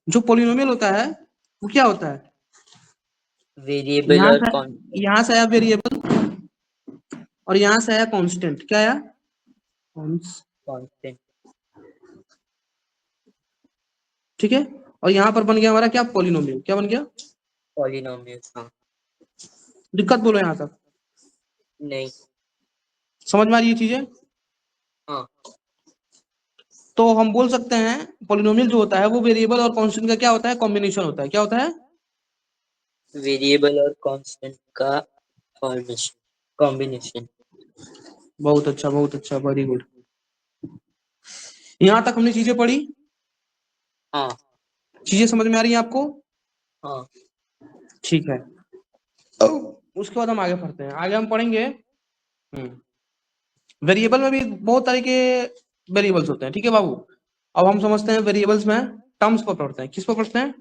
जो पोलिनोमियल होता है वो क्या होता है? वेरिएबल और यहाँ से आया वेरिएबल और यहाँ से आया कांस्टेंट। क्या आया? कांस्टेंट। ठीक है, और यहाँ पर बन गया हमारा क्या? पोलिनोमियल। क्या बन गया? पॉलिनोमियल। हाँ। दिक्कत बोलो यहाँ तक? नहीं। समझ में आ रही है चीजें? हाँ। तो हम बोल सकते हैं पोलिनोमियल जो होता है वो वेरिएबल और कांस्टेंट का क्या होता है? कॉम्बिनेशन होता है। क्या होता है? वेरिएबल और कांस्टेंट का फॉर्मेशन, कॉम्बिनेशन। बहुत अच्छा, बहुत अच्छा, वेरी गुड। यहाँ तक हमने चीजें पढ़ी। हाँ। चीजें समझ में आ रही हैं आपको? हाँ। ठीक है, उसके बाद हम आगे पढ़ते हैं। आगे हम पढ़ेंगे वेरिएबल में भी बहुत तरह के वेरिएबल्स होते हैं। ठीक है बाबू, अब हम समझते हैं वेरिएबल्स में टर्म्स पर पढ़ते हैं। किस पर पढ़ते हैं?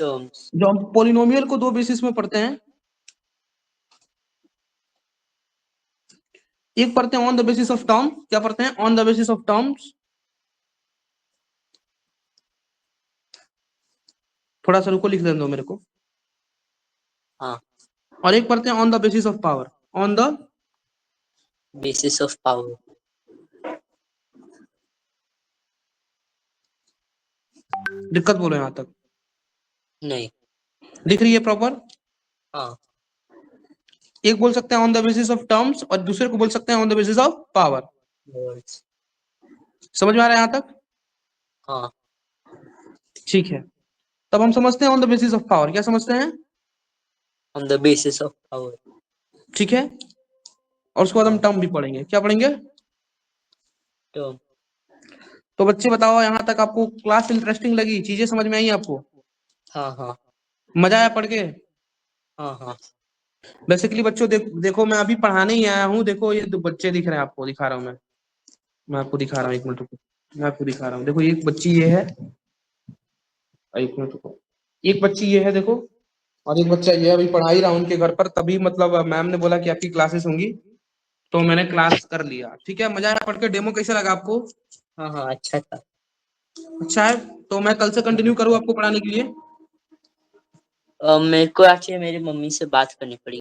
टर्म्स। जो हम पोलिनोमियल को दो बेसिस में पढ़ते हैं। एक पढ़ते हैं on the basis of term. क्या पढ़ते हैं? On the basis of terms. थोड़ा सा रुको, लिख देने दो मेरे को। हाँ। और एक पढ़ते हैं on the basis of power. On the basis of power. दिक्कत बोलो यहाँ तक? नहीं। दिख रही है प्रॉपर? हाँ। एक बोल सकते हैं on the basis of terms और दूसरे को बोल सकते हैं on the basis of power. Words. समझ में आ रहा है यहाँ तक? हाँ। ठीक है, तब हम समझते हैं on the basis of power. क्या समझते हैं? On the basis of power. ठीक है, और उसके बाद हम हाँ। टर्म भी पढ़ेंगे। क्या पढ़ेंगे? टर्म। तो बच्चे बताओ, यहाँ तक आपको क्लास इंटरेस्टिंग लगी? चीजें समझ में आई आपको? हाँ। हाँ। मजा आया पढ़ के? हाँ। हाँ। बेसिकली बच्चों देखो मैं अभी पढ़ाने ही आया हूँ। देखो ये दो बच्चे दिख रहे हैं आपको, दिखा रहा हूँ मैं आपको दिखा रहा हूँ। एक मिनट रुको, मैं आपको दिखा रहा हूँ। देखो एक बच्ची ये है, एक मिनट रुको। एक बच्ची ये है देखो, और एक बच्चा ये है। अभी पढ़ा ही रहा हूँ उनके घर पर, तभी मतलब मैम ने बोला कि आपकी क्लासेस होंगी तो मैंने क्लास कर लिया। ठीक है, मजा आया पढ़ के? डेमो कैसा लगा आपको? हाँ। हाँ, अच्छा था। अच्छा है, तो मैं कल से कंटिन्यू करूँ आपको पढ़ाने के लिए? मेरे को एक्चुअली मेरी मम्मी से बात करनी पड़ी।